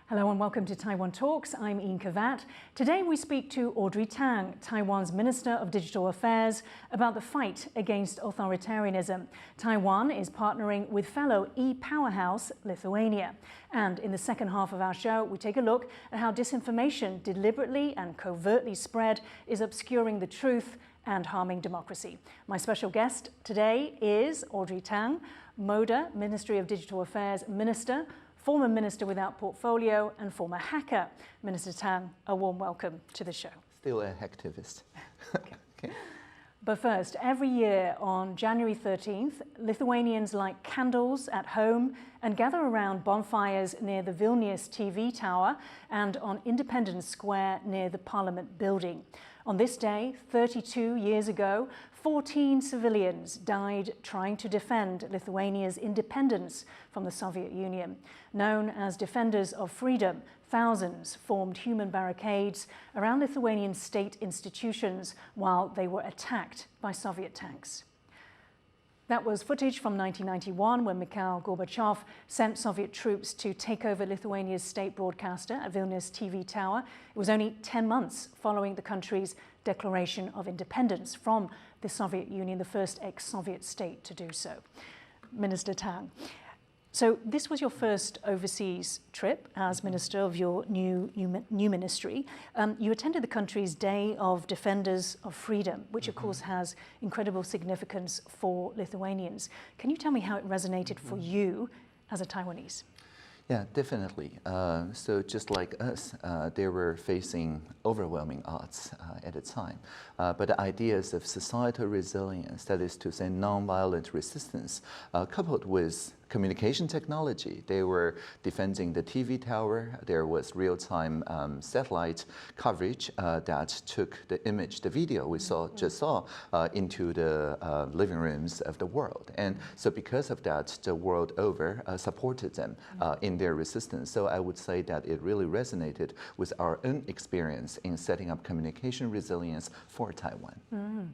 Hello and welcome to Taiwan Talks. I'm Yin Khvat. Today we speak to Audrey Tang, Taiwan's Minister of Digital Affairs, about the fight against authoritarianism. Taiwan is partnering with fellow e-powerhouse Lithuania. And in the second half of our show, we take a look at how disinformation deliberately and covertly spread is obscuring the truth and harming democracy. My special guest today is Audrey Tang, MODA, Ministry of Digital Affairs Minister, former Minister without portfolio and former hacker. Minister Tang, a warm welcome to the show. Still a hacktivist. Okay. But first, every year on January 13th, Lithuanians light candles at home and gather around bonfires near the Vilnius TV tower and on Independence Square near the Parliament building. On this day, 32 years ago, 14 civilians died trying to defend Lithuania's independence from the Soviet Union. Known as Defenders of Freedom, thousands formed human barricades around Lithuanian state institutions while they were attacked by Soviet tanks. That was footage from 1991 when Mikhail Gorbachev sent Soviet troops to take over Lithuania's state broadcaster at Vilnius TV tower. It was only 10 months following the country's declaration of independence from the Soviet Union, the first ex-Soviet state to do so. Minister Tang, so this was your first overseas trip as minister of your new ministry. You attended the country's Day of Defenders of Freedom, which of course has incredible significance for Lithuanians. Can you tell me how it resonated for you as a Taiwanese? Yeah, definitely. So just like us, they were facing overwhelming odds at the time. But the ideas of societal resilience, that is to say nonviolent resistance, coupled with communication technology. They were defending the TV tower. There was real-time satellite coverage that took the image, the video we just saw into the living rooms of the world. And so because of that, the world over supported them in their resistance. So I would say that it really resonated with our own experience in setting up communication resilience for Taiwan.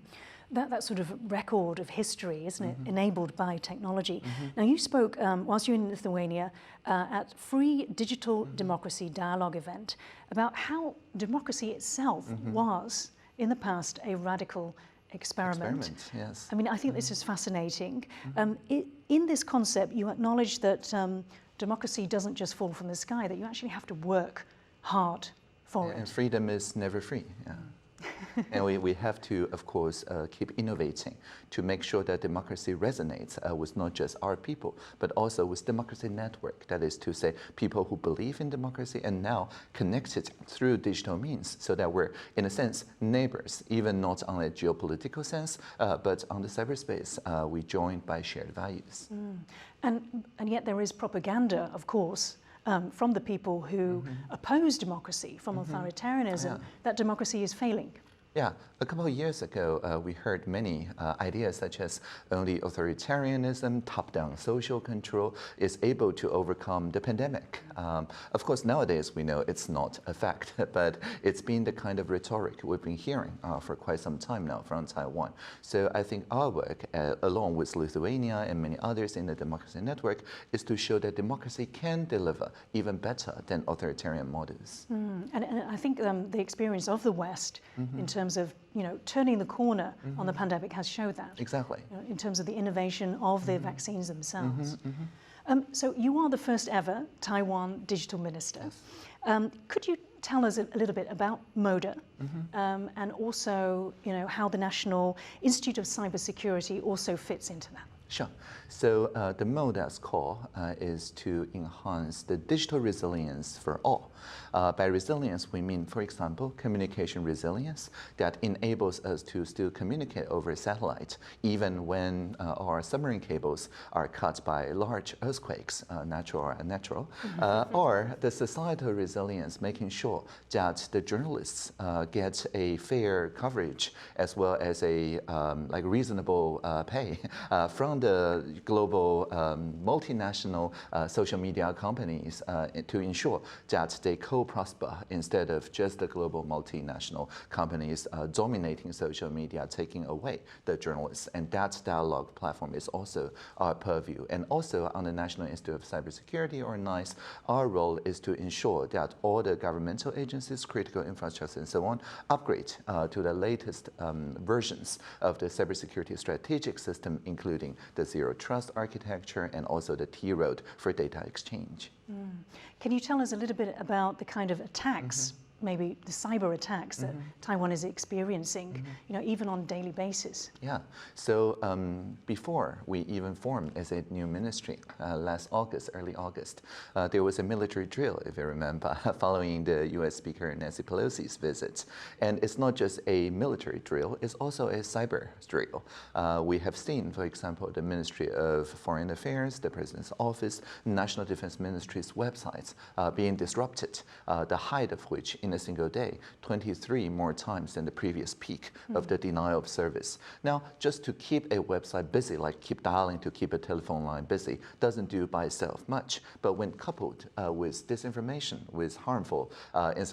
That sort of record of history, isn't it, enabled by technology. Now you spoke, whilst you were in Lithuania, at Free Digital Democracy Dialogue event about how democracy itself was, in the past, a radical experiment. Yes. I mean, I think this is fascinating. In this concept, you acknowledge that democracy doesn't just fall from the sky, that you actually have to work hard for it. And freedom is never free. Yeah. And we have to, of course, keep innovating to make sure that democracy resonates with not just our people, but also with democracy network. That is to say, people who believe in democracy and now connected through digital means, so that we're, in a sense, neighbors, even not on a geopolitical sense, but on the cyberspace, we joined by shared values. And yet there is propaganda, of course, from the people who oppose democracy, from authoritarianism, that democracy is failing. Yeah, a couple of years ago, we heard many ideas such as only authoritarianism, top-down social control is able to overcome the pandemic. Of course, nowadays we know it's not a fact, but it's been the kind of rhetoric we've been hearing for quite some time now from Taiwan. So I think our work, along with Lithuania and many others in the democracy network, is to show that democracy can deliver even better than authoritarian models. And I think the experience of the West in terms of turning the corner on the pandemic has showed that. Exactly. In terms of the innovation of the vaccines themselves. So you are the first ever Taiwan digital minister. Yes. Could you tell us a little bit about MODA and also how the National Institute of Cybersecurity also fits into that? Sure. So the MODA's call is to enhance the digital resilience for all. By resilience, we mean, for example, communication resilience that enables us to still communicate over satellite, even when our submarine cables are cut by large earthquakes, natural or unnatural, or the societal resilience, making sure that the journalists get a fair coverage as well as a reasonable pay from on the global multinational social media companies to ensure that they co-prosper instead of just the global multinational companies dominating social media, taking away the journalists. And that dialogue platform is also our purview. And also on the National Institute of Cybersecurity, or NICE, our role is to ensure that all the governmental agencies, critical infrastructure, and so on, upgrade to the latest versions of the cybersecurity strategic system, including the zero trust architecture and also the T-road for data exchange. Can you tell us a little bit about the kind of attacks, maybe the cyber attacks that Taiwan is experiencing, you know, even on a daily basis? Yeah, so before we even formed as a new ministry last August, early August, there was a military drill, if you remember, following the US Speaker Nancy Pelosi's visit. And it's not just a military drill, it's also a cyber drill. We have seen, for example, the Ministry of Foreign Affairs, the President's Office, National Defense Ministry's websites being disrupted, the height of which in a single day, 23 more times than the previous peak of the denial of service. Now, just to keep a website busy, like keep dialing to keep a telephone line busy, doesn't do by itself much. But when coupled with disinformation, with harmful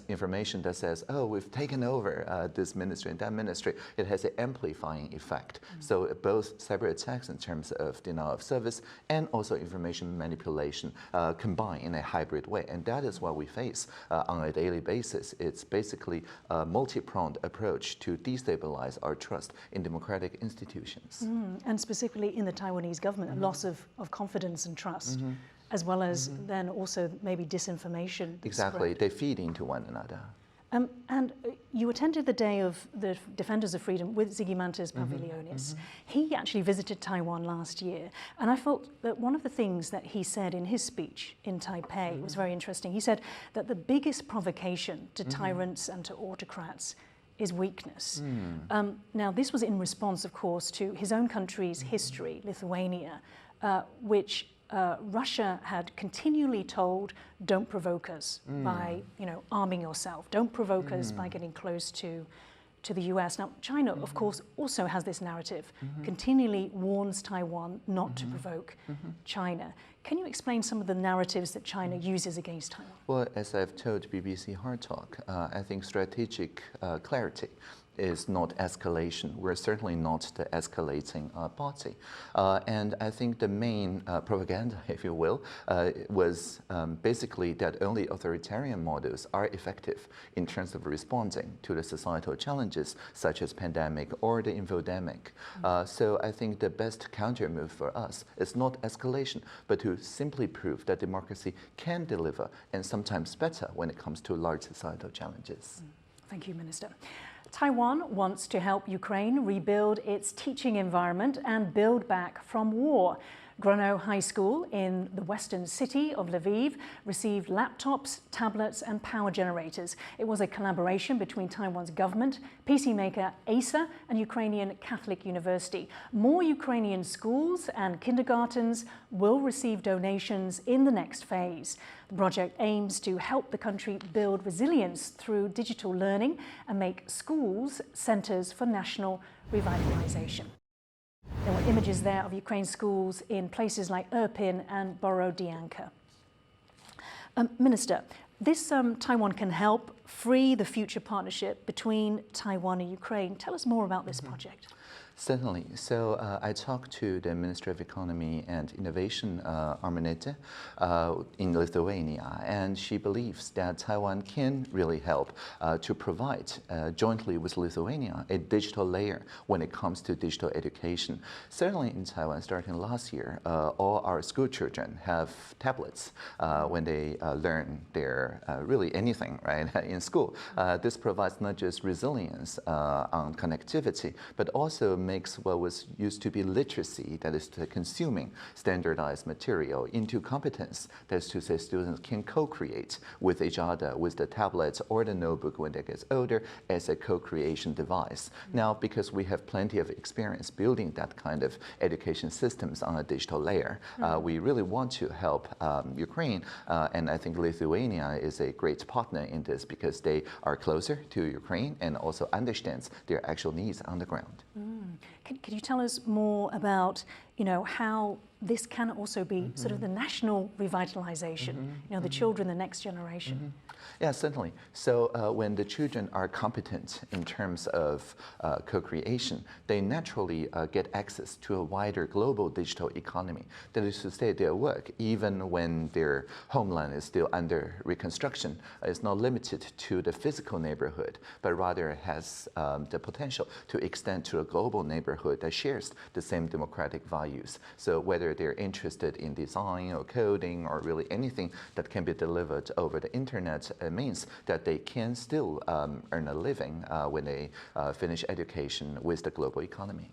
information that says, oh, we've taken over this ministry and that ministry, it has an amplifying effect. So both cyber attacks in terms of denial of service and also information manipulation combine in a hybrid way. And that is what we face on a daily basis. It's basically a multi-pronged approach to destabilize our trust in democratic institutions. And specifically in the Taiwanese government, a loss of confidence and trust, as well as then also maybe disinformation. Exactly, they feed into one another. And you attended the Day of the Defenders of Freedom with Zigimantas Pavilionis. He actually visited Taiwan last year, and I felt that one of the things that he said in his speech in Taipei was very interesting. He said that the biggest provocation to tyrants and to autocrats is weakness. Now, this was in response, of course, to his own country's history, Lithuania, which Russia had continually told, don't provoke us by, you know, arming yourself. Don't provoke us by getting close to the US. Now, China, of course, also has this narrative, continually warns Taiwan not to provoke China. Can you explain some of the narratives that China uses against Taiwan? Well, as I've told BBC Hard Talk, I think strategic clarity is not escalation. We're certainly not the escalating party. And I think the main propaganda, if you will, was basically that only authoritarian models are effective in terms of responding to the societal challenges such as pandemic or the infodemic. So I think the best counter move for us is not escalation, but to simply prove that democracy can deliver, and sometimes better when it comes to large societal challenges. Thank you, Minister. Taiwan wants to help Ukraine rebuild its teaching environment and build back from war. Grono High School in the western city of Lviv received laptops, tablets and power generators. It was a collaboration between Taiwan's government, PC maker Acer and Ukrainian Catholic University. More Ukrainian schools and kindergartens will receive donations in the next phase. The project aims to help the country build resilience through digital learning and make schools centers for national revitalization. There were images there of Ukraine's schools in places like Irpin and Borodyanka. Minister, this Taiwan can help free the future partnership between Taiwan and Ukraine. Tell us more about this project. Certainly. So I talked to the Minister of Economy and Innovation, Armonete, in Lithuania, and she believes that Taiwan can really help to provide, jointly with Lithuania, a digital layer when it comes to digital education. Certainly in Taiwan, starting last year, all our school children have tablets when they learn their really anything, right, in school. This provides not just resilience on connectivity, but also makes what was used to be literacy, that is to consuming standardized material, into competence, that is to say students can co-create with each other, with the tablets or the notebook when they get older, as a co-creation device. Now, because we have plenty of experience building that kind of education systems on a digital layer, we really want to help Ukraine, and I think Lithuania is a great partner in this because they are closer to Ukraine and also understands their actual needs on the ground. Can you tell us more about you know, how this can also be sort of the national revitalization, you know, the children, the next generation. Yeah, certainly. So when the children are competent in terms of co-creation, they naturally get access to a wider global digital economy. That is to say, their work, even when their homeland is still under reconstruction, is not limited to the physical neighborhood, but rather has the potential to extend to a global neighborhood that shares the same democratic values. So whether they're interested in design or coding or really anything that can be delivered over the internet, means that they can still earn a living when they finish education with the global economy.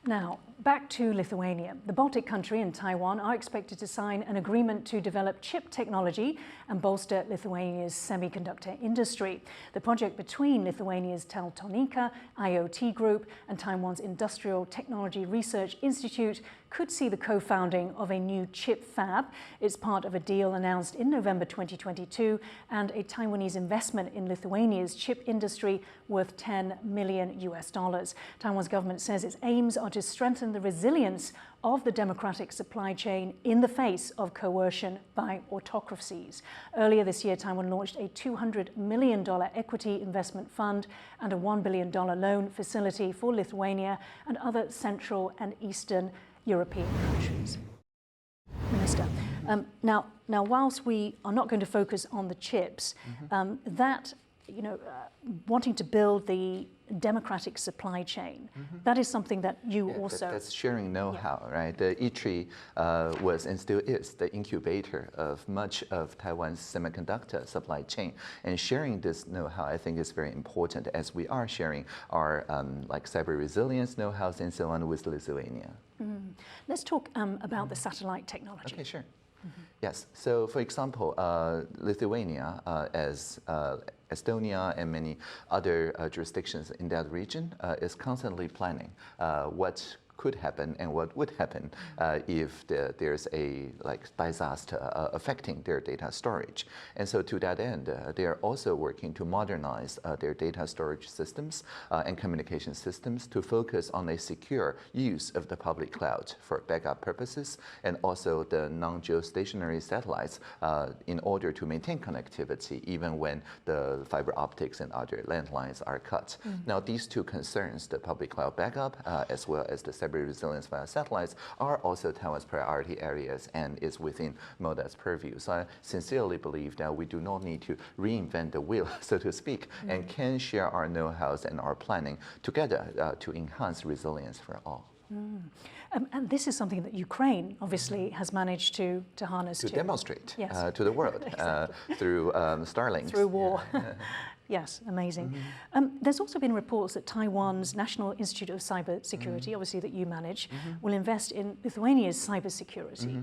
Now, back to Lithuania. The Baltic country and Taiwan are expected to sign an agreement to develop chip technology and bolster Lithuania's semiconductor industry. The project between Lithuania's Teltonika IoT Group and Taiwan's Industrial Technology Research Institute could see the co-founding of a new chip fab. It's part of a deal announced in November 2022 and a Taiwanese investment in Lithuania's chip industry worth $10 million. Taiwan's government says its aims are to strengthen the resilience of the democratic supply chain in the face of coercion by autocracies. Earlier this year, Taiwan launched a $200 million equity investment fund and a $1 billion loan facility for Lithuania and other Central and Eastern European countries. Minister, now whilst we are not going to focus on the chips, that, you know, wanting to build the democratic supply chain, that is something that you also... That's sharing know-how, right? The ITRI was and still is the incubator of much of Taiwan's semiconductor supply chain. And sharing this know-how, I think, is very important as we are sharing our like cyber resilience know-hows and so on with Lithuania. Let's talk about the satellite technology. Okay, sure. Yes, so for example, Lithuania, as Estonia and many other jurisdictions in that region, is constantly planning what could happen and what would happen if there's a disaster affecting their data storage. And so to that end, they are also working to modernize their data storage systems and communication systems to focus on a secure use of the public cloud for backup purposes and also the non-geostationary satellites in order to maintain connectivity even when the fiber optics and other landlines are cut. Now, these two concerns, the public cloud backup as well as the cyber resilience via satellites, are also Taiwan's priority areas and is within MODA's purview. So I sincerely believe that we do not need to reinvent the wheel, so to speak, and can share our know-hows and our planning together to enhance resilience for all. And this is something that Ukraine obviously has managed to harness to demonstrate yes. To the world through Starlink. Through war. Yes, amazing. There's also been reports that Taiwan's National Institute of Cyber Security, obviously that you manage, will invest in Lithuania's cyber security.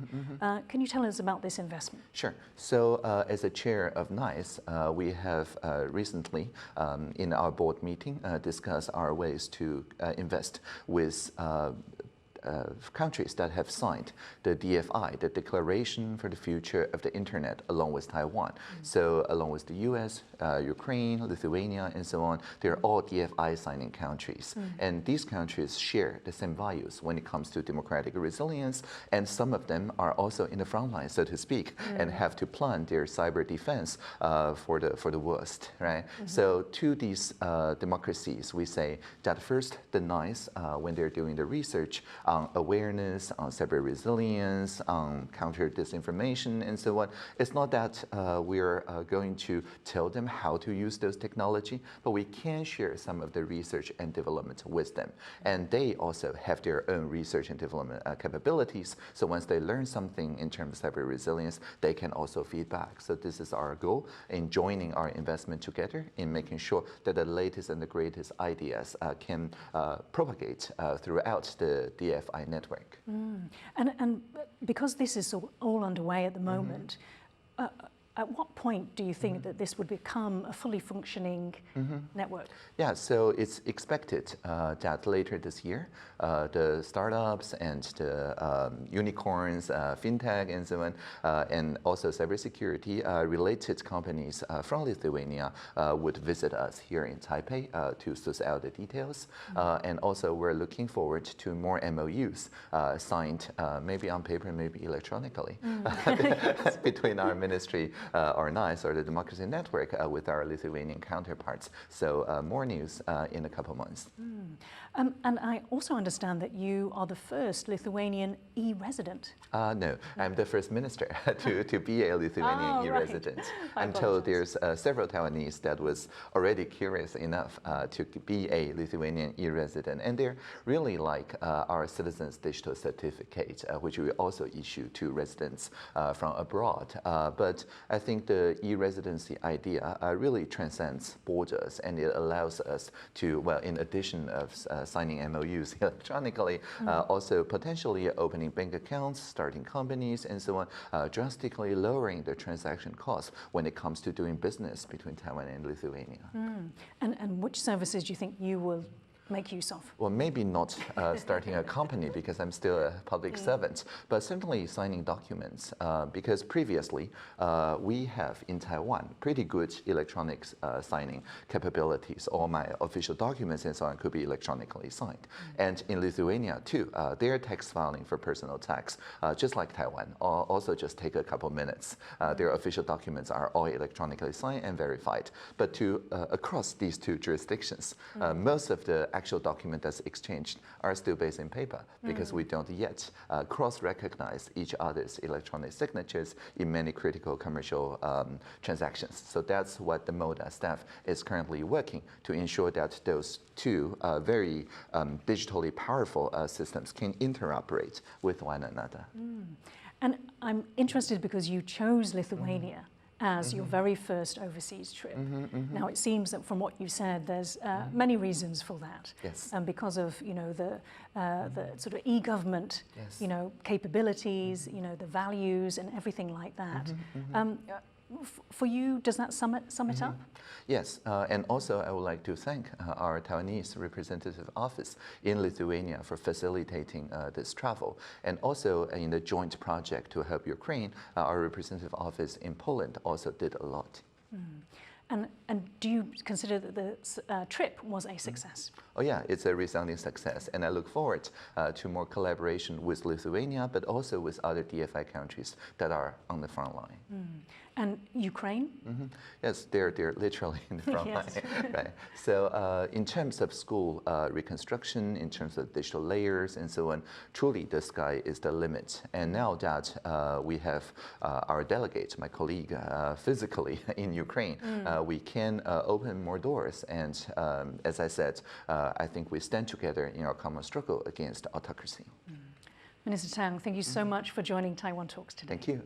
Can you tell us about this investment? Sure. So as a chair of NICE, we have recently in our board meeting discussed our ways to invest with countries that have signed the DFI, the Declaration for the Future of the Internet, along with Taiwan. So along with the US, Ukraine, Lithuania, and so on, they're all DFI signing countries. And these countries share the same values when it comes to democratic resilience, and some of them are also in the front line, so to speak, and have to plan their cyber defense for the worst, right? So to these democracies, we say that first, the NICE, when they're doing the research on awareness, on cyber resilience, on counter disinformation, and so on, it's not that we're going to tell them how to use those technology, but we can share some of the research and development with them. And they also have their own research and development capabilities. So once they learn something in terms of cyber resilience, they can also feedback. So this is our goal in joining our investment together in making sure that the latest and the greatest ideas can propagate throughout the DFI network. And because this is all underway at the moment, at what point do you think that this would become a fully functioning network? Yeah, so it's expected that later this year, the startups and the unicorns, fintech and so on, and also cybersecurity related companies from Lithuania would visit us here in Taipei to suss out the details. And also we're looking forward to more MOUs signed, maybe on paper, maybe electronically, between our ministry or NICE or the Democracy Network with our Lithuanian counterparts. So more news in a couple months. And I also understand that you are the first Lithuanian e-resident. No, I'm the first minister to be a Lithuanian e-resident. I'm told there's several Taiwanese that was already curious enough to be a Lithuanian e-resident, and they're really like our citizens' digital certificate, which we also issue to residents from abroad. But I think the e-residency idea really transcends borders, and it allows us to, well, in addition of signing MOUs electronically, also potentially opening bank accounts, starting companies, and so on, drastically lowering the transaction costs when it comes to doing business between Taiwan and Lithuania. And which services do you think you will make use of? Well, maybe not starting a company because I'm still a public servant, but certainly signing documents because previously we have in Taiwan pretty good electronic signing capabilities. All my official documents and so on could be electronically signed. And in Lithuania too, their tax filing for personal tax, just like Taiwan, also just take a couple minutes. Their official documents are all electronically signed and verified. But to across these two jurisdictions, most of the actual document that's exchanged are still based in paper because we don't yet cross-recognize each other's electronic signatures in many critical commercial transactions. So that's what the MODA staff is currently working to ensure that those two very digitally powerful systems can interoperate with one another. And I'm interested because you chose Lithuania as your very first overseas trip. Now it seems that from what you said, there's many reasons for that. Yes. And because of the sort of e-government, capabilities, the values and everything like that. For you, does that sum it up? Yes, and also I would like to thank our Taiwanese representative office in Lithuania for facilitating this travel. And also in the joint project to help Ukraine, our representative office in Poland also did a lot. And do you consider that the trip was a success? Oh yeah, it's a resounding success, and I look forward to more collaboration with Lithuania, but also with other DFI countries that are on the front line. And Ukraine? Yes, they're literally in the front line. Right. So in terms of school reconstruction, in terms of digital layers and so on, truly the sky is the limit. And now that we have our delegate, my colleague, physically in Ukraine, we can open more doors. And as I said, I think we stand together in our common struggle against autocracy. Minister Tang, thank you so much for joining Taiwan Talks today. Thank you.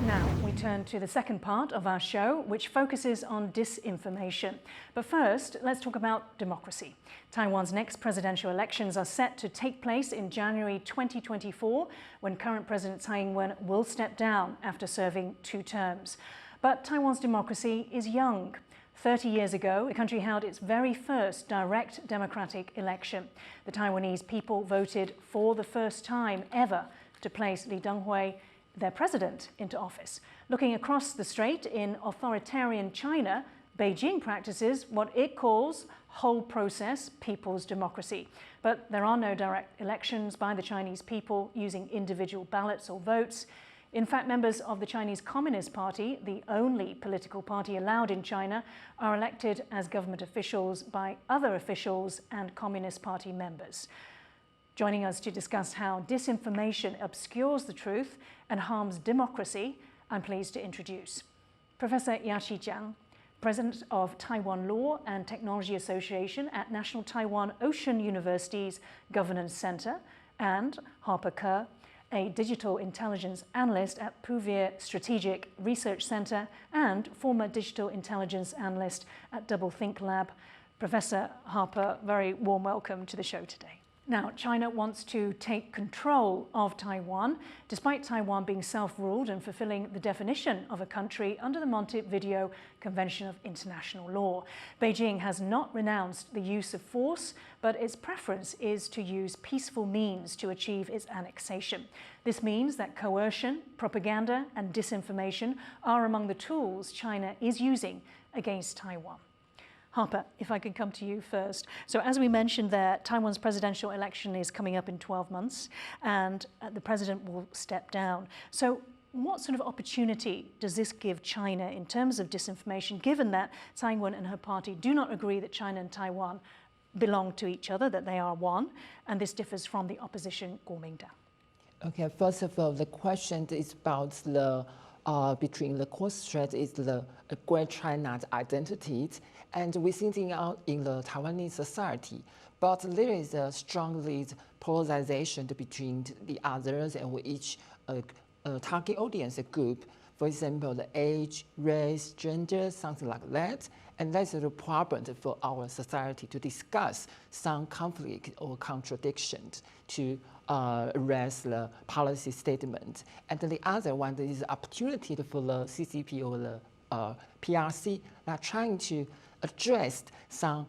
Now we turn to the second part of our show, which focuses on disinformation. But first, let's talk about democracy. Taiwan's next presidential elections are set to take place in January 2024, when current President Tsai Ing-wen will step down after serving 2 terms. But Taiwan's democracy is young. 30 years ago, the country held its very first direct democratic election. The Taiwanese people voted for the first time ever to place Lee Teng-hui, their president, into office. Looking across the strait in authoritarian China, Beijing practices what it calls whole process people's democracy. But there are no direct elections by the Chinese people using individual ballots or votes. In fact, members of the Chinese Communist Party, the only political party allowed in China, are elected as government officials by other officials and Communist Party members. Joining us to discuss how disinformation obscures the truth and harms democracy, I'm pleased to introduce Professor Yachi Chiang, President of Taiwan Law and Technology Association at National Taiwan Ocean University's Governance Center, and Harper Kerr, a digital intelligence analyst at Puvier Strategic Research Center and former digital intelligence analyst at Doublethink Lab. Professor Harper, very warm welcome to the show today. Now, China wants to take control of Taiwan, despite Taiwan being self-ruled and fulfilling the definition of a country under the Montevideo Convention of International Law. Beijing has not renounced the use of force, but its preference is to use peaceful means to achieve its annexation. This means that coercion, propaganda, and disinformation are among the tools China is using against Taiwan. Harper, if I could come to you first. So as we mentioned there, Taiwan's presidential election is coming up in 12 months and the president will step down. So what sort of opportunity does this give China in terms of disinformation, given that Tsai Ing-wen and her party do not agree that China and Taiwan belong to each other, that they are one, and this differs from the opposition Kuomintang? Okay, first of all, the question is about the between the core threat is the Great China's identity, and we see it out in the Taiwanese society. But there is a strong polarization between the others and each target audience group. For example, the age, race, gender, something like that. And that's a problem for our society to discuss some conflict or contradictions to raise the policy statement. And the other one is opportunity for the CCP or the PRC that trying to address some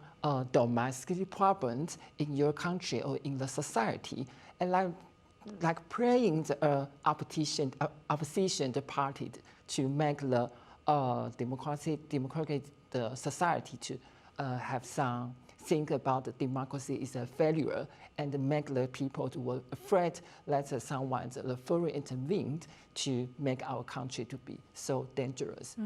domestic problems in your country or in the society, and like praying the opposition party to make the democratic the society to have some think about the democracy is a failure and make the people to were afraid that someone the foreign intervened to make our country to be so dangerous,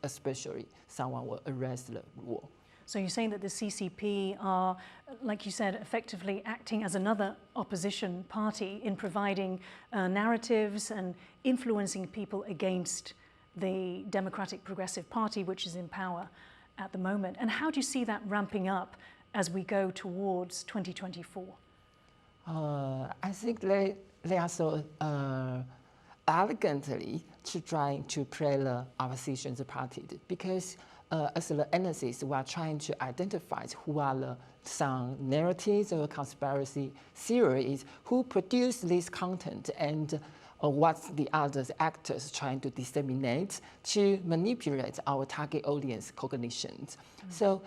especially someone will arrest the war. So you're saying that the CCP are, like you said, effectively acting as another opposition party in providing narratives and influencing people against the Democratic Progressive Party, which is in power at the moment. And how do you see that ramping up as we go towards 2024? I think they are so elegantly to trying to play the opposition party, because as the analysis, we are trying to identify who are some narratives or conspiracy theories, who produce this content, and what the other actors trying to disseminate to manipulate our target audience cognitions. So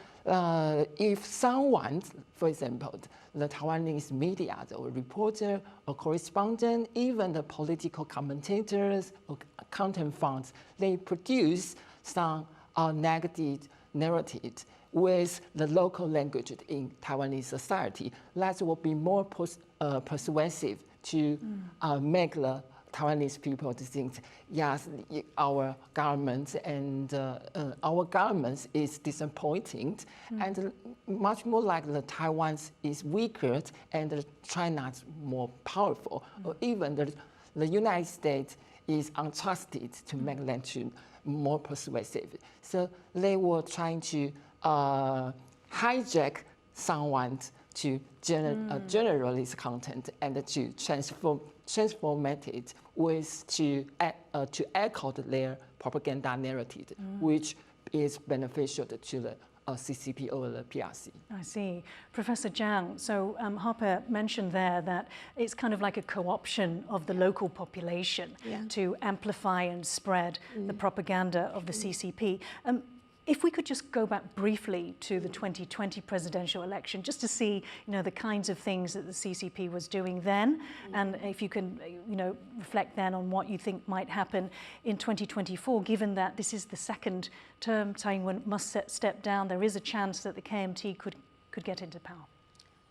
if someone, for example, the Taiwanese media or reporter or correspondent, even the political commentators or content funds, they produce some negative narrative with the local language in Taiwanese society, that will be more persuasive to make the Taiwanese people to think, yes, our government and our government is disappointing, and much more like the Taiwan is weaker and China's more powerful, or even the United States is untrusted to make them to more persuasive. So they were trying to hijack someone to generate content and to transform it with to echo their propaganda narrative, which is beneficial to the CCP or the PRC. I see. Professor Chiang, so Harper mentioned there that it's kind of like a co-option of the local population to amplify and spread the propaganda of the CCP. If we could just go back briefly to the 2020 presidential election, just to see, the kinds of things that the CCP was doing then, and if you can, reflect then on what you think might happen in 2024, given that this is the second term Tsai Ing-wen must step down, there is a chance that the KMT could get into power.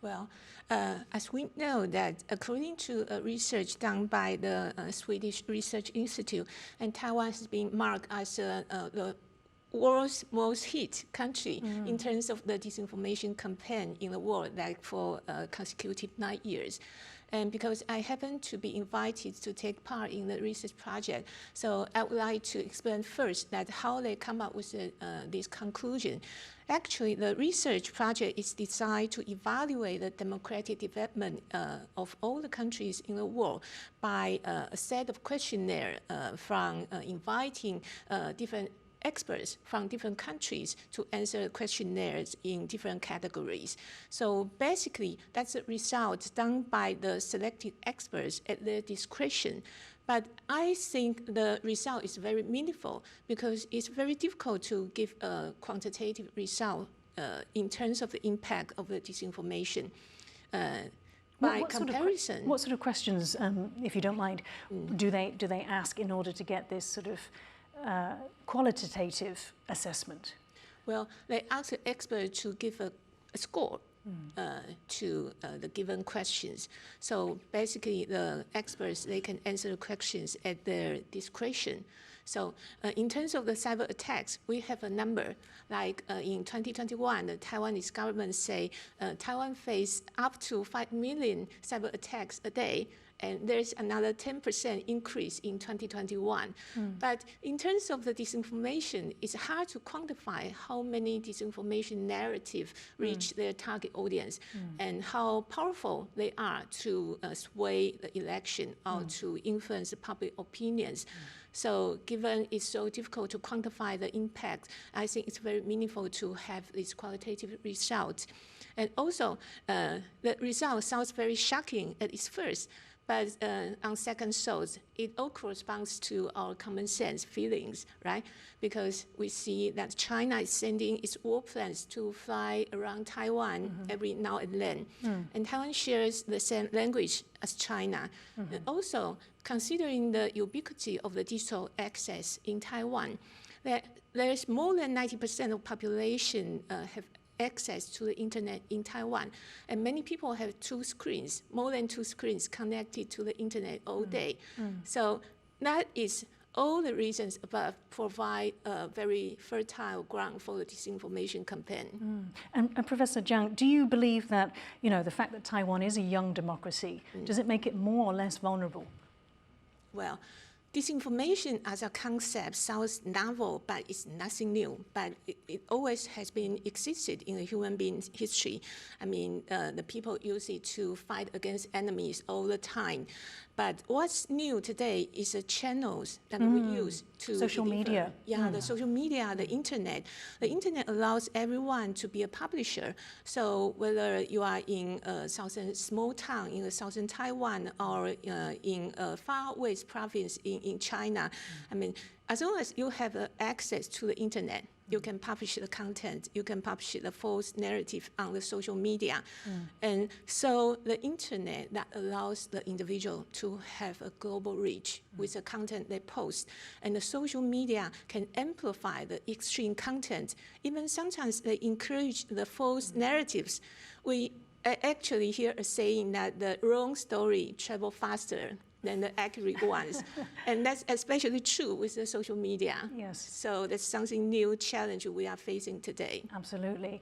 Well, as we know that according to research done by the Swedish Research Institute, and Taiwan has been marked as the world's most hit country in terms of the disinformation campaign in the world, like for consecutive 9 years. And because I happen to be invited to take part in the research project, so I would like to explain first that how they come up with this conclusion. Actually, the research project is designed to evaluate the democratic development of all the countries in the world by a set of questionnaires from inviting different experts from different countries to answer questionnaires in different categories. So basically, that's a result done by the selected experts at their discretion. But I think the result is very meaningful because it's very difficult to give a quantitative result in terms of the impact of the disinformation. By comparison, what sort of questions, if you don't mind, do they ask in order to get this sort of qualitative assessment? Well, they ask the expert to give a score to the given questions. So basically, the experts, they can answer the questions at their discretion. So in terms of the cyber attacks, we have a number. Like in 2021, the Taiwanese government say Taiwan faced up to 5 million cyber attacks a day, and there's another 10% increase in 2021. But in terms of the disinformation, it's hard to quantify how many disinformation narratives reach their target audience and how powerful they are to sway the election or to influence the public opinions. So given it's so difficult to quantify the impact, I think it's very meaningful to have these qualitative results. And also, the result sounds very shocking at its first, but on second thoughts, it all corresponds to our common sense feelings, right? Because we see that China is sending its warplanes to fly around Taiwan every now and then. And Taiwan shares the same language as China. And also, considering the ubiquity of the digital access in Taiwan, there's more than 90% of population have access to the internet in Taiwan. And many people have more than two screens connected to the internet all day. So that is all the reasons above provide a very fertile ground for the disinformation campaign. And Professor Jiang, do you believe that, the fact that Taiwan is a young democracy, does it make it more or less vulnerable? Well, disinformation as a concept sounds novel, but it's nothing new. But it always has been existed in the human being's history. I mean, the people use it to fight against enemies all the time. But what's new today is the channels that we use to social media. Yeah, the social media, the internet. The internet allows everyone to be a publisher. So whether you are in a small town in the southern Taiwan or in a far west province in China, I mean, as long as you have access to the internet, you can publish the content, you can publish the false narrative on the social media. And so the internet that allows the individual to have a global reach with the content they post. And the social media can amplify the extreme content. Even sometimes they encourage the false narratives. We actually hear a saying that the wrong story travels faster than the accurate ones. And that's especially true with the social media. Yes. So that's something new challenge we are facing today. Absolutely.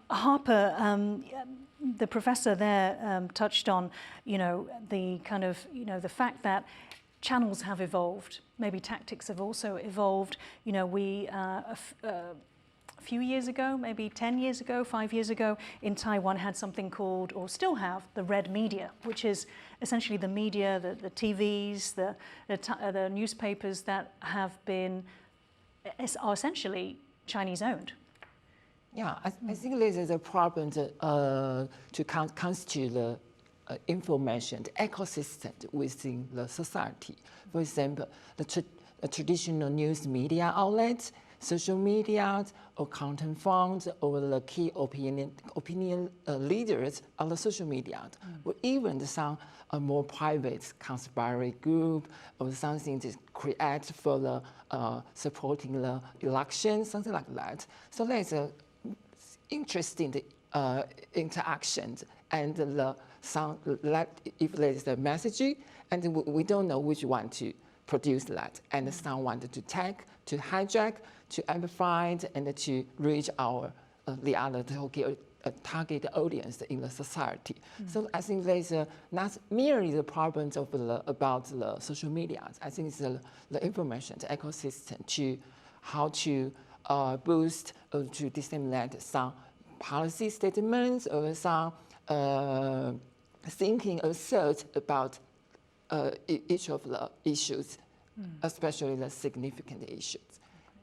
Harper, the professor there touched on, the kind of, the fact that channels have evolved, maybe tactics have also evolved. We a few years ago, maybe 10 years ago, 5 years ago, in Taiwan had something called, or still have, the red media, which is essentially the media, the TVs, the newspapers that are essentially Chinese owned. Yeah, I think this is a problem to constitute the information, the ecosystem within the society. For example, the traditional news media outlets, social media, or content funds, or the key opinion leaders on the social media, or even some more private conspiracy group or something to create for the supporting the election, something like that. So there's a interesting interactions and if there's a messaging, and we don't know which one to produce that, and some wanted to hijack, to amplify, and to reach the other target audience in the society. So I think there's not merely the problems of about the social media. I think it's the information, the ecosystem, to how to boost or to disseminate some policy statements or some thinking or thoughts about each of the issues, especially the significant issues.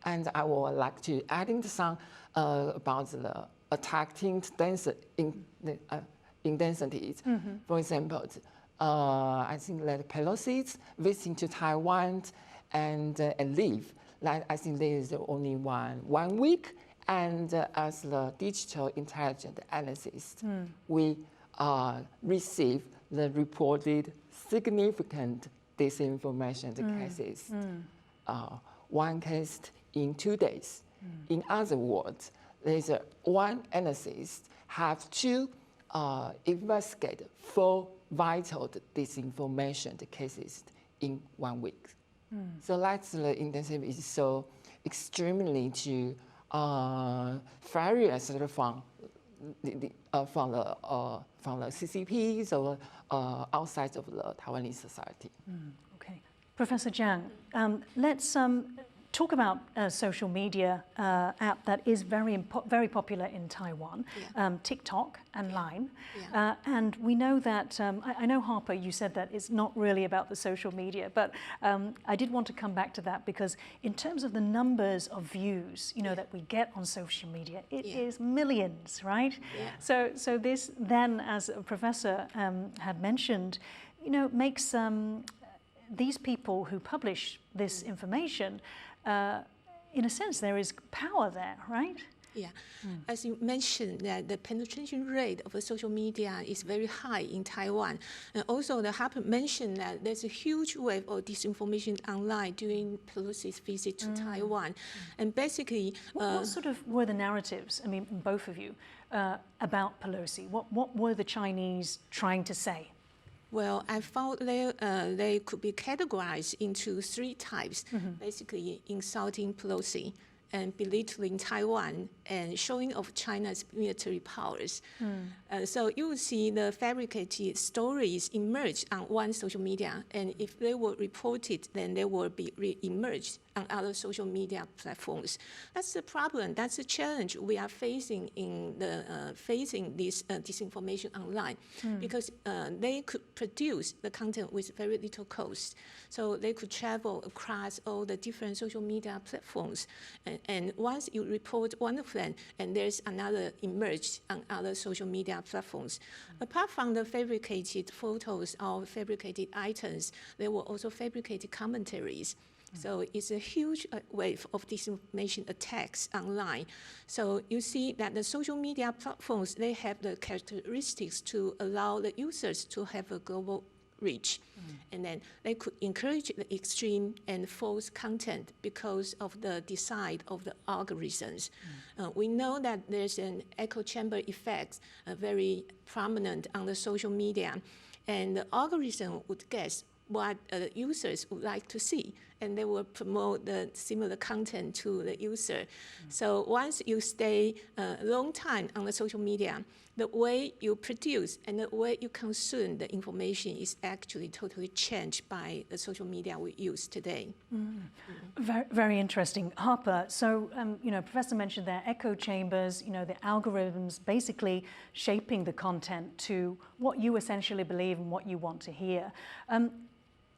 And I would like to adding some about the attacking intensities. For example, I think that Pelosi's visiting to Taiwan and leave. Like I think there is only one week. And as the digital intelligence analyst, we receive the reported significant disinformation cases. One case in 2 days. In other words, there's one analyst have to investigate 4 vital disinformation cases in 1 week. So that's the intensive is so extremely to various from the CCPs or outside of the Taiwanese society. Okay, Professor Chiang, let's talk about a social media app that is very popular in Taiwan, TikTok and Line. And we know that, I know, Harper, you said that it's not really about the social media, but I did want to come back to that because in terms of the numbers of views, that we get on social media, it is millions, right? So this then, as a professor had mentioned, makes these people who publish this information, in a sense, there is power there, right? Yeah, as you mentioned, that the penetration rate of social media is very high in Taiwan. And also, the Harper mentioned that there's a huge wave of disinformation online during Pelosi's visit to Taiwan. And basically... what sort of were the narratives, I mean, both of you, about Pelosi? What were the Chinese trying to say? Well, I found they could be categorized into 3 types, basically insulting Pelosi and belittling Taiwan and showing off China's military powers. So you will see the fabricated stories emerge on one social media, and if they were reported, then they will be re-emerged on other social media platforms. That's the problem. That's the challenge we are facing in facing this disinformation online, because they could produce the content with very little cost. So they could travel across all the different social media platforms, and once you report one of them, and there's another emerged on other social media platforms. Apart from the fabricated photos or fabricated items, there were also fabricated commentaries. So it's a huge wave of disinformation attacks online. So you see that the social media platforms, they have the characteristics to allow the users to have a global reach. And then they could encourage the extreme and false content because of the design of the algorithms. We know that there's an echo chamber effect, very prominent on the social media, and the algorithm would guess what users would like to see, and they will promote the similar content to the user. So once you stay a long time on the social media, the way you produce and the way you consume the information is actually totally changed by the social media we use today. Very, very interesting. Harper, so, Professor mentioned there echo chambers, the algorithms basically shaping the content to what you essentially believe and what you want to hear.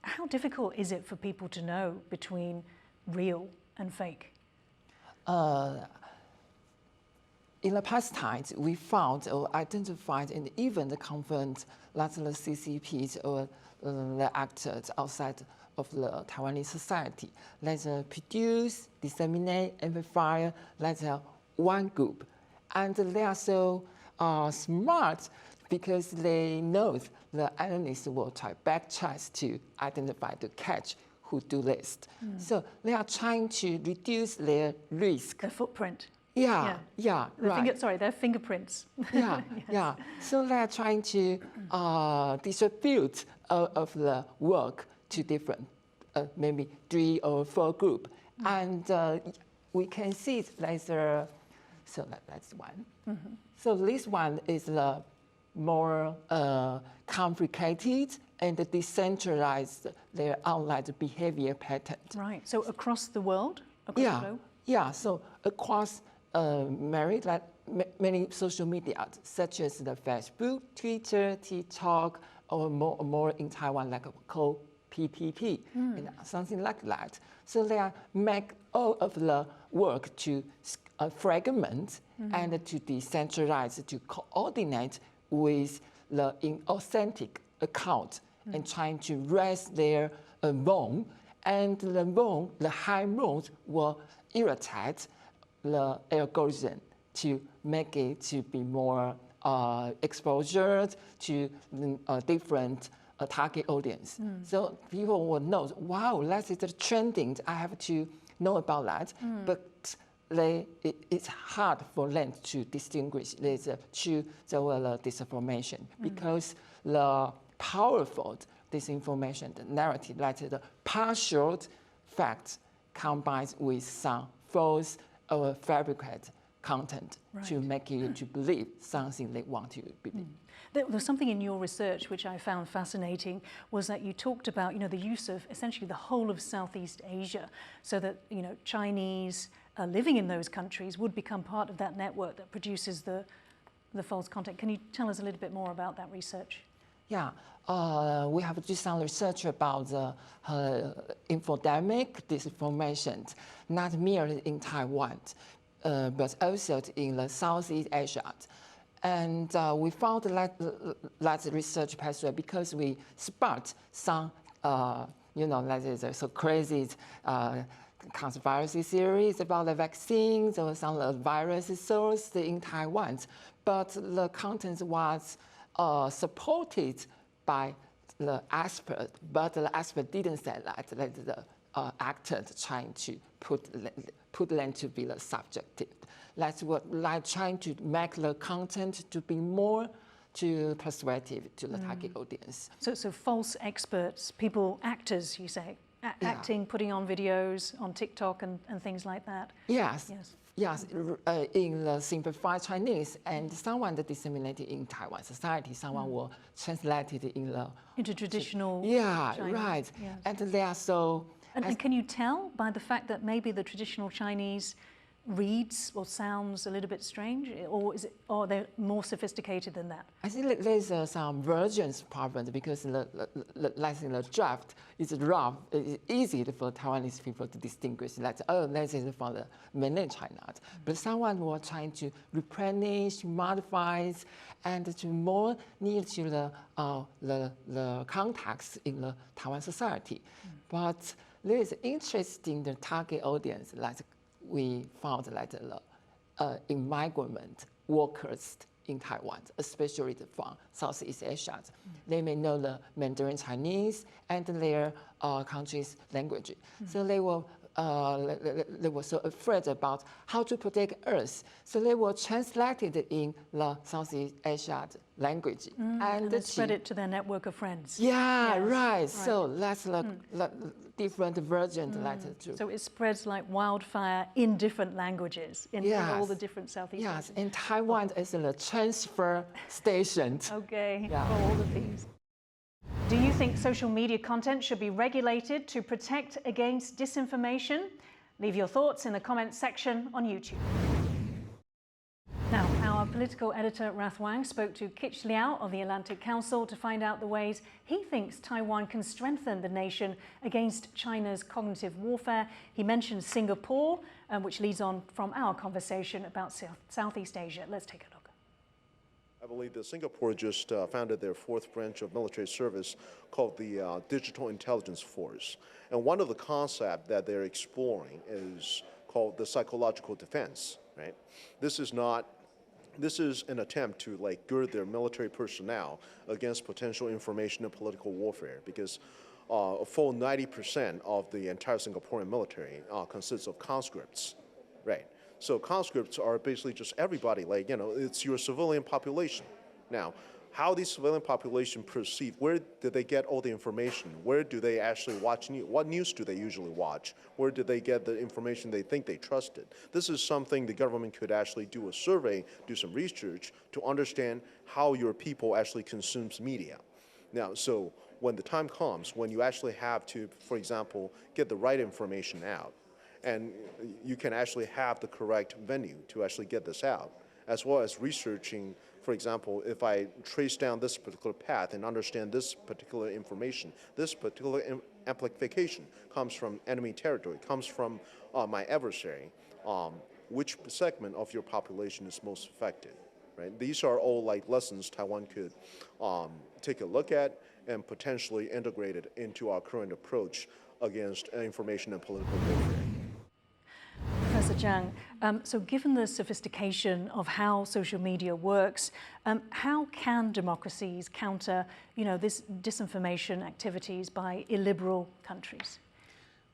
How difficult is it for people to know between real and fake? In the past times, we found or identified and even confirmed that the CCPs or the actors outside of the Taiwanese society that produce, disseminate, amplify that one group. And they are so smart because they know the analysts will try backtrack to identify, to catch who do this. So they are trying to reduce their risk. Their footprint. Yeah, right. Their fingerprints. Yeah. So they are trying to distribute of the work to different, maybe 3 or 4 groups. And we can see there's so that's one. So this one is the more complicated and decentralized their online behavior pattern. Right. So across the world, across the globe? Yeah. So across many social media, such as the Facebook, Twitter, TikTok, or more in Taiwan, like called PPP, and something like that. So they make all of the work to fragment and to decentralize, to coordinate with the inauthentic account and trying to raise their bone. And the high modes will irritate the algorithm to make it to be more exposure to different target audience. So people will know, wow, that is trending. I have to know about that. But it's hard for them to distinguish the true disinformation because the powerful disinformation, the narrative, like the partial facts combined with some false or fabricated content to make you to believe something they want you to believe. There was something in your research which I found fascinating, was that you talked about, the use of essentially the whole of Southeast Asia, so that, Chinese living in those countries would become part of that network that produces the false content. Can you tell us a little bit more about that research? Yeah, we have done some research about the infodemic disinformation, not merely in Taiwan, but also in the Southeast Asia. And we found that research pathway because we spot some, like so crazy conspiracy theories about the vaccines or some virus source in Taiwan, but the content was supported by the expert, but the expert didn't say that the actor trying to put them to be the subjective. That's what like trying to make the content to be more too persuasive to the target audience. So false experts, actors, you say, acting, putting on videos on TikTok and things like that. Yes. In the simplified Chinese, and someone that disseminated in Taiwan society, someone will translate it into traditional Chinese. Yes. And they are so. And can you tell by the fact that maybe the traditional Chinese reads or sounds a little bit strange, or are they more sophisticated than that? I think there's some versions problem because the draft is rough. It's easy for Taiwanese people to distinguish that, this is from the mainland China. But someone was trying to replenish, modify, and to more near to the context in the Taiwan society. But there is interesting the target audience that we found that immigrant workers in Taiwan, especially from Southeast Asia, they may know the Mandarin Chinese and their country's language. So they were so afraid about how to protect Earth. So they were translated in the Southeast Asia language. And spread it to their network of friends. Yeah, yes, right. So that's the different versions. So it spreads like wildfire in different languages, in all the different Southeast Asian. Yes, and Taiwan is the transfer station. Okay, for all of these. Do you think social media content should be regulated to protect against disinformation? Leave your thoughts in the comments section on YouTube. Now, our political editor Rath Wang spoke to Kich Liao of the Atlantic Council to find out the ways he thinks Taiwan can strengthen the nation against China's cognitive warfare. He mentioned Singapore, which leads on from our conversation about Southeast Asia. Let's take a look. I believe that Singapore just founded their 4th branch of military service called the Digital Intelligence Force. And one of the concepts that they're exploring is called the psychological defense, right? This is an attempt to gird their military personnel against potential information and political warfare, because a full 90% of the entire Singaporean military consists of conscripts, right? So conscripts are basically just everybody, it's your civilian population. Now, how these civilian population perceive, where did they get all the information? Where do they actually watch news? What news do they usually watch? Where did they get the information they think they trusted? This is something the government could actually do a survey, do some research to understand how your people actually consumes media. Now, so when the time comes, when you actually have to, for example, get the right information out, and you can actually have the correct venue to actually get this out, as well as researching, for example, if I trace down this particular path and understand this particular information, this particular amplification, comes from enemy territory, comes from my adversary, which segment of your population is most affected, right? These are all like lessons Taiwan could take a look at and potentially integrate it into our current approach against information and political warfare. Professor Chiang, so given the sophistication of how social media works, how can democracies counter, this disinformation activities by illiberal countries?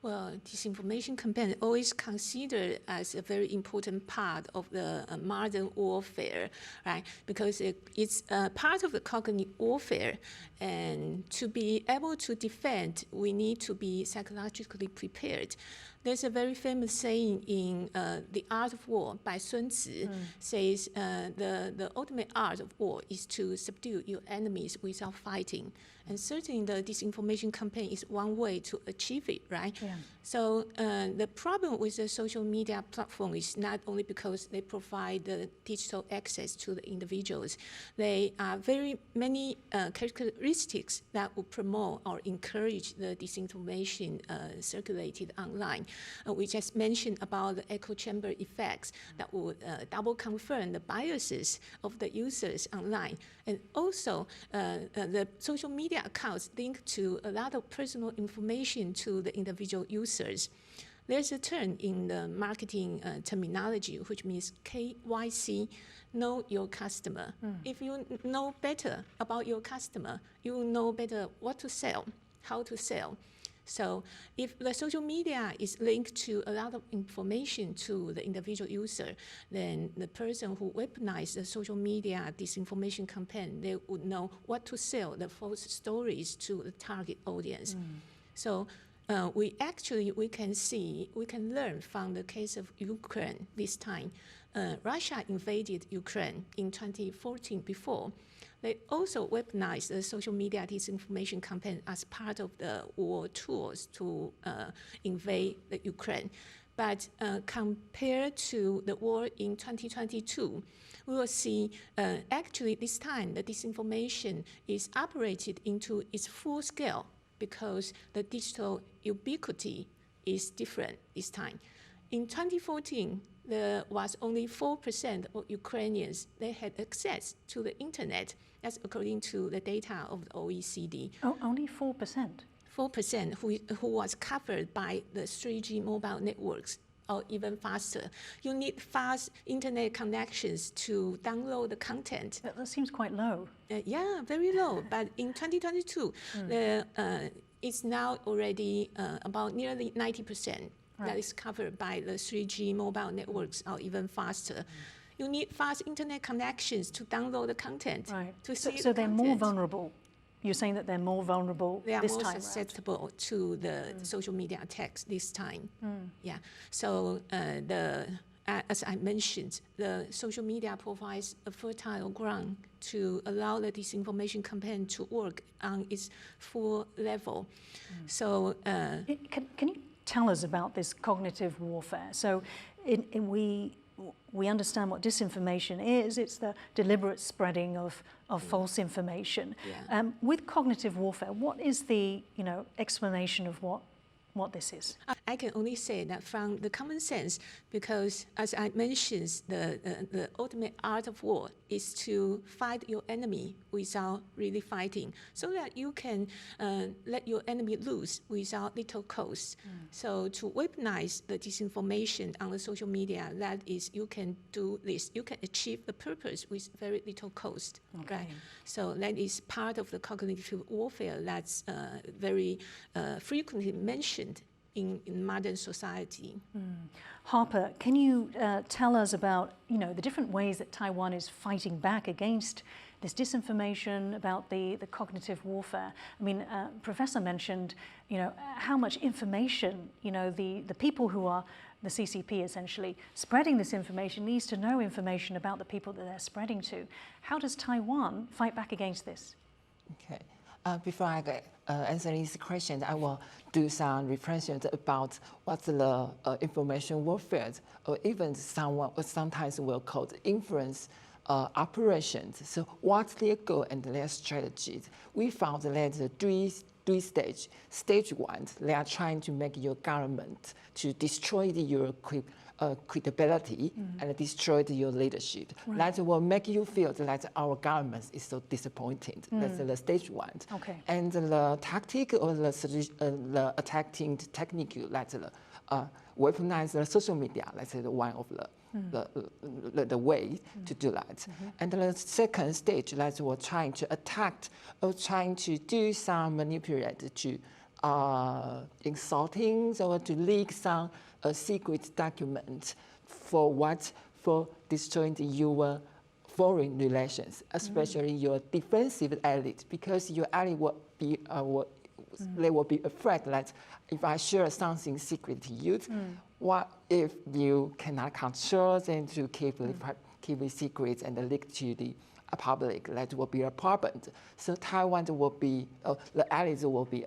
Well, disinformation campaign always considered as a very important part of the modern warfare, right? Because it's part of the cognitive warfare, and to be able to defend, we need to be psychologically prepared. There's a very famous saying in The Art of War by Sun Tzu, says the ultimate art of war is to subdue your enemies without fighting. And certainly the disinformation campaign is one way to achieve it, right? Yeah. So the problem with the social media platform is not only because they provide the digital access to the individuals, they are very many characteristics that will promote or encourage the disinformation circulated online. We just mentioned about the echo chamber effects that would double confirm the biases of the users online. And also the social media accounts link to a lot of personal information to the individual users. There's a term in the marketing terminology which means KYC, know your customer. If you know better about your customer, you will know better what to sell, how to sell. So if the social media is linked to a lot of information to the individual user, then the person who weaponized the social media disinformation campaign, they would know what to sell, the false stories to the target audience. So we can learn from the case of Ukraine this time. Russia invaded Ukraine in 2014 before. They also weaponized the social media disinformation campaign as part of the war tools to invade the Ukraine. But compared to the war in 2022, we will see actually this time the disinformation is operated into its full scale because the digital ubiquity is different this time. In 2014, there was only 4% of Ukrainians, they had access to the internet. That's according to the data of the OECD. Oh, only 4%? 4% who was covered by the 3G mobile networks, or even faster. You need fast internet connections to download the content. That seems quite low. Yeah, very low. But in 2022, it's now already about nearly 90%. Right. That is covered by the 3G mobile networks, or even faster. You need fast internet connections to download the content. Right. To see so they're more vulnerable. You're saying that they're more vulnerable this time around. They are more susceptible to the social media attacks this time. Yeah. So as I mentioned, the social media provides a fertile ground to allow the disinformation campaign to work on its full level. So can you tell us about this cognitive warfare? So we understand what disinformation is. It's the deliberate spreading of false information. Yeah. With cognitive warfare, what is the explanation of what this is? I can only say that from the common sense, because as I mentioned, the ultimate art of war is to fight your enemy without really fighting, so that you can let your enemy lose without little cost. So to weaponize the disinformation on the social media, that is, you can do this. You can achieve the purpose with very little cost. Okay. Right? So that is part of the cognitive warfare that's very frequently mentioned in modern society. Harper, can you tell us about the different ways that Taiwan is fighting back against this disinformation, about the cognitive warfare? I mean, Professor mentioned how much information the people who are the CCP essentially spreading this information needs to know information about the people that they're spreading to. How does Taiwan fight back against this? Okay. Before I answer this question, I will do some reflections about what's the information warfare, or even sometimes we'll call it influence operations. So what's their goal and their strategies? We found that there are three three stages. Stage one, they are trying to make your government to destroy your credibility and destroy your leadership. That will make you feel that our government is so disappointed. That's the stage one. Okay. And the tactic or the attacking technique, that's the weaponize the social media. That's one of the way to do that. And the second stage, that's we're trying to attack or trying to do some manipulate to insulting or to leak some secret document for destroying your foreign relations, especially your defensive allies, because your ally will be they will be afraid that if I share something secret to you, what if you cannot control and to keep it secret and leak to the public? That will be a problem. So Taiwan will be the allies will be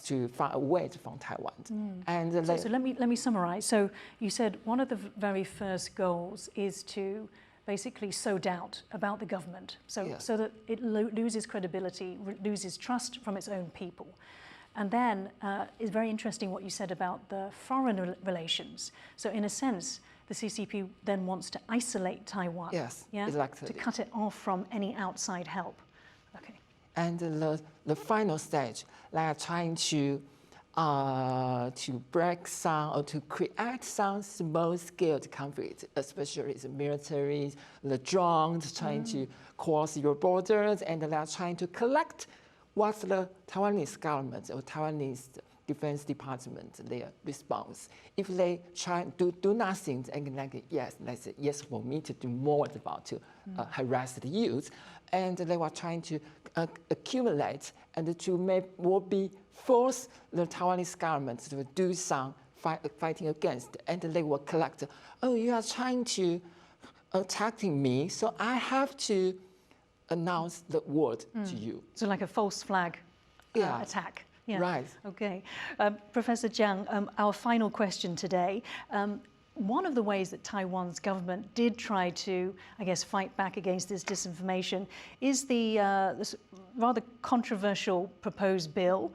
to find a way from Taiwan. And so let me summarize. So you said one of the very first goals is to basically sow doubt about the government, so that it loses credibility, loses trust from its own people. And then it's very interesting what you said about the foreign relations. So in a sense, the CCP then wants to isolate Taiwan. Yes, exactly. To cut it off from any outside help. Okay. And the final stage, they are trying to break some or to create some small-scale conflict, especially the military, the drones trying to cross your borders, and they are trying to collect what the Taiwanese government or Taiwanese Defense Department their response. If they try to do nothing, and like yes for me to do more about to harass the youth, and they were trying to accumulate and to force the Taiwanese government to do some fighting against, and they will collect. Oh, you are trying to attacking me, so I have to announce the word to you. So like a false flag attack. Yeah. Right. Okay. Professor Chiang, our final question today. One of the ways that Taiwan's government did try to, I guess, fight back against this disinformation is this rather controversial proposed bill,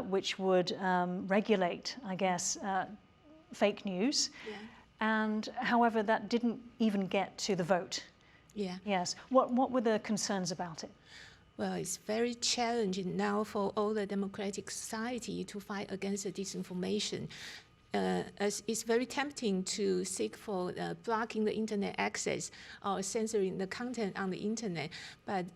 which would regulate, I guess, fake news. Yeah. And however, that didn't even get to the vote. Yeah. Yes. What were the concerns about it? Well, it's very challenging now for all the democratic society to fight against the disinformation. As it's very tempting to seek for blocking the internet access or censoring the content on the internet. But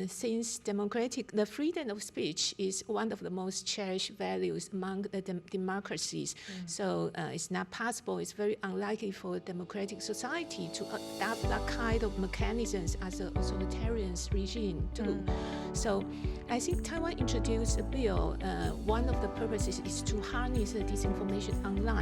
since the freedom of speech is one of the most cherished values among the democracies, so it's not possible, it's very unlikely for a democratic society to adopt that kind of mechanisms as an authoritarian regime too. So I think Taiwan introduced a bill. One of the purposes is to harness the disinformation online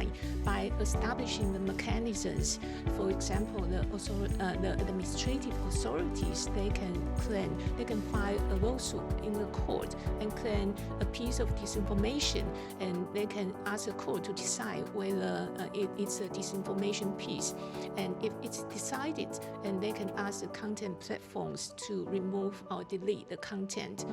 by establishing the mechanisms. For example, the administrative authorities, they can file a lawsuit in the court and claim a piece of disinformation, and they can ask the court to decide whether it's a disinformation piece. And if it's decided, and they can ask the content platforms to remove or delete the content.